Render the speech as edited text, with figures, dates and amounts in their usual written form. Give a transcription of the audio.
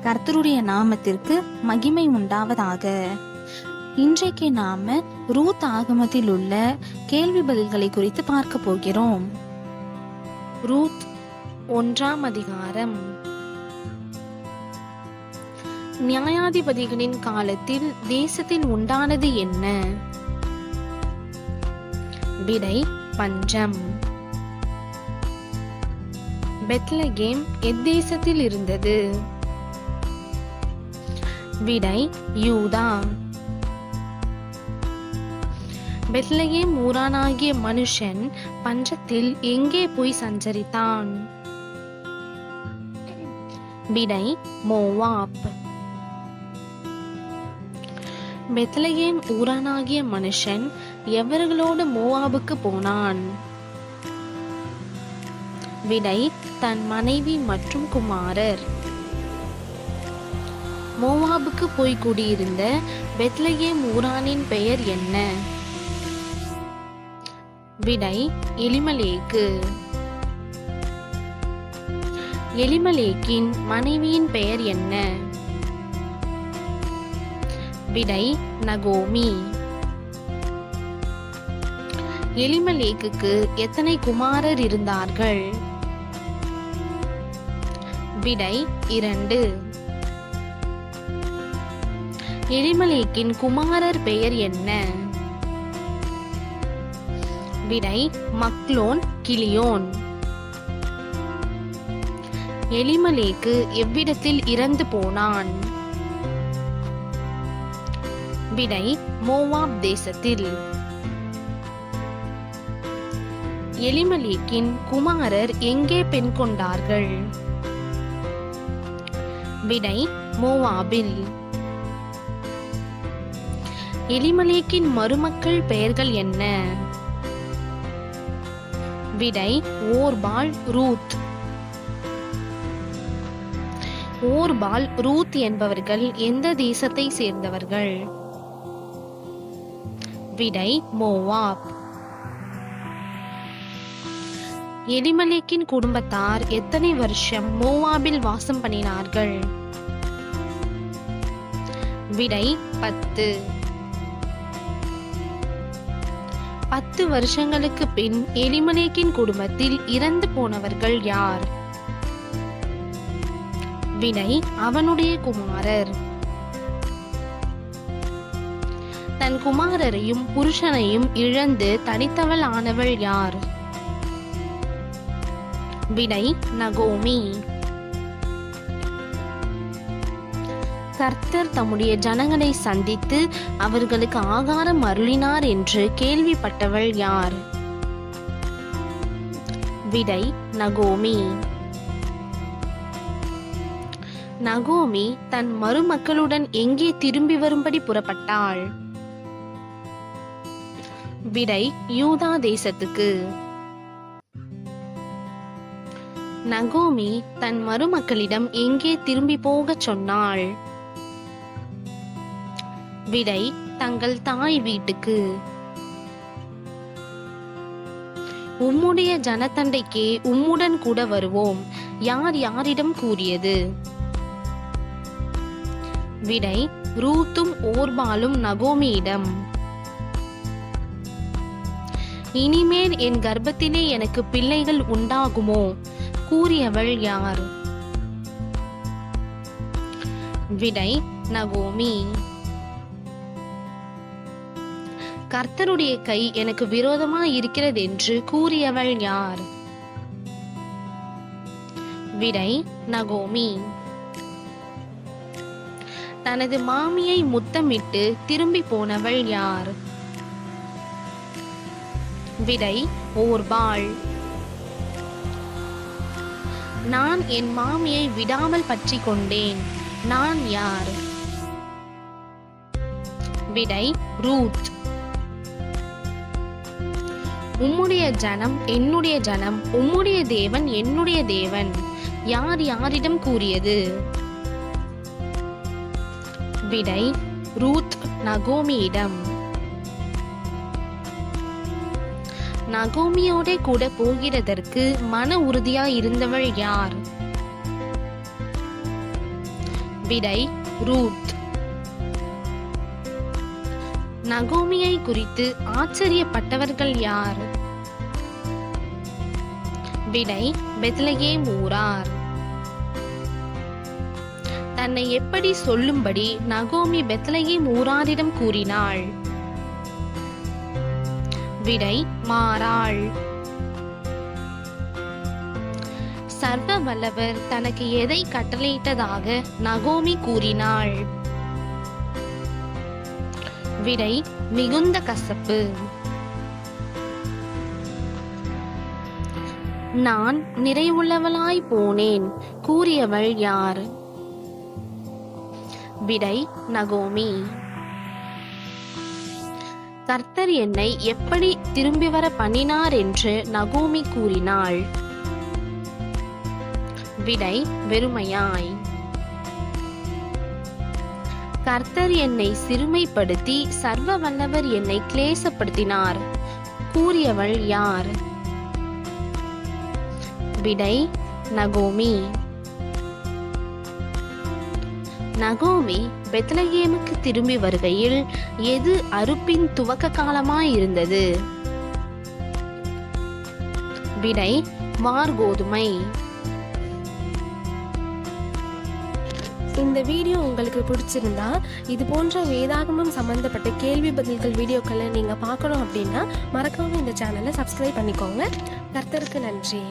கர்த்தருடைய நாமத்திற்கு மகிமை உண்டாவதாக. இன்றைக்கு நாம ரூத் ஆகமத்தில் உள்ள கேள்வி பதில்களை குறித்து பார்க்க போகிறோம். ரூத் 1ஆம் அதிகாரம். நியாயாதிபதிகளின் காலத்தில் தேசத்தில் உண்டானது என்ன? விடை பஞ்சம். பெத்லகேம் எத்தேசத்தில் இருந்தது? விடை யூதா. பெத்லகேம் ஊரானாகிய மனுஷன் பஞ்சத்தில் எங்கே போய் சஞ்சரித்தான்? விடை மோவாப். பெத்லகேம் ஊரானாகிய மனுஷன் எவர்களோடு மோவாபுக்கு போனான்? விடை தன் மனைவி மற்றும் குமாரர். மோவாபுக்கு போய் குடியிருந்த பெத்லகேம் ஊரானின் பெயர் என்ன? விடை எலிமலேக்கு. எலிமலேக்கின் மனைவியின் பெயர் என்ன? விடை நகோமி. எலிமலேக்குக்கு எத்தனை குமாரர் இருந்தார்கள்? விடை 2. எலிமலேக்கின் குமாரர் பெயர் என்ன? விடை மக்லோன், கிலியோன். எலிமலேக்கு எவ்விடத்தில் இறந்து போனான்? விடை மோவாப் தேசத்தில். எலிமலேக்கின் குமாரர் எங்கே பெண் கொண்டார்கள்? விடை மோவாபில். எலிமலேக்கின் மருமக்கள் பெயர்கள் என்ன? விடை ஓர்பால், ரூத். ஓர்பால், ரூத் என்பவர்கள் எந்த தேசத்தை சேர்ந்தவர்கள்? விடை மோவாப். எலிமலேக்கின் குடும்பத்தார் எத்தனை வருஷம் மோவாபில் வாசம் பண்ணினார்கள்? விடை 10. 10 வருஷங்களுக்கு பின் எலிமலேக்கின் குடும்பத்தில் இறந்து போனவர்கள் யார்? விடை அவனுடைய குமாரர். தன் குமாரரையும் புருஷனையும் இழந்து தனித்தவள் ஆனவள் யார்? விடை நகோமி. கர்த்தர் தம்முடைய ஜனங்களை சந்தித்து அவர்களுக்கு ஆகாரம் அருளினார் என்று கேள்விப்பட்டவள் யார்? விடை நகோமி. நகோமி தன் மருமக்களுடன் எங்கே திரும்பி வரும்படி புறப்பட்டாள்? விடை யூதா தேசத்துக்கு. நகோமி தன் மருமக்களிடம் எங்கே திரும்பி போகச் சொன்னாள்? விடை தங்கள் தாய் வீட்டுக்கு. உம்முடைய ஜனத்தண்டைக்கே உம்முடன் கூட வருவோம் யார் யாரிடம் கூறியது? விடை ரூத்தும் ஓர்பாலும் நகோமியிடம். இனிமேல் என் கர்ப்பத்திலே எனக்கு பிள்ளைகள் உண்டாகுமோ கூறியவள் யார்? விடை நகோமி. கர்த்தருடைய கை எனக்கு விரோதமாய் இருக்கிறது என்று கூறியவள் யார்? விடை நகோமி. தனது மாமியை முத்தமிட்டு திரும்பி போனவள் யார்? விடை ஓர்பால். நான் என் மாமியை விடாமல் பற்றி கொண்டேன், நான் யார்? விடை ரூத். உம்முடைய ஜனம் என்னுடைய ஜனம், உம்முடைய தேவன் என்னுடைய தேவன் யார் யாரிடம் கூறியது? விடை ரூத் நகோமியிடம். நகோமியோட கூட போகிறதற்கு மன உறுதியா இருந்தவள் யார்? விடை ரூத். நகோமியை குறித்து ஆச்சரியப்பட்டவர்கள் யார்? விடை பெத்லகேம் ஊரார். தன்னை எப்படி சொல்லும்படி நகோமி பெத்லகேம் ஊராரிடம் கூறினாள்? விடை மாறாள். சர்வ வல்லவர் தனக்கு எதை கட்டளையிட்டதாக நகோமி கூறினாள்? விடை மிகுந்த கசப்பு. நான் நிறைவுள்ளவளாய் போனேன் கூறியவள் யார்? விடை நகோமி. கர்த்தர் என்னை எப்படி திரும்பி வர பண்ணினார் என்று நகோமி கூறினாள்? விடை வெறுமையாய். கர்த்தர் என்னை சிறுமைப்படுத்தி சர்வ வல்லவர் என்னை கிளேசப்படுத்தினார் கூறியவள் யார்? விடை நகோமி. நகோமி பெத்லகேமுக்கு திரும்பி வருகையில் எது அறுப்பின் துவக்க காலமாயிருந்தது? விடை வார்கோதுமை. இந்த வீடியோ உங்களுக்கு பிடிச்சிருந்தா இது போன்ற வேதாகமம் சம்பந்தப்பட்ட கேள்வி பதில்கள் வீடியோக்களை நீங்க பார்க்கணும் அப்படின்னா மறக்காம இந்த சேனலை சப்ஸ்கிரைப் பண்ணிக்கோங்க. கர்த்தருக்கு நன்றி.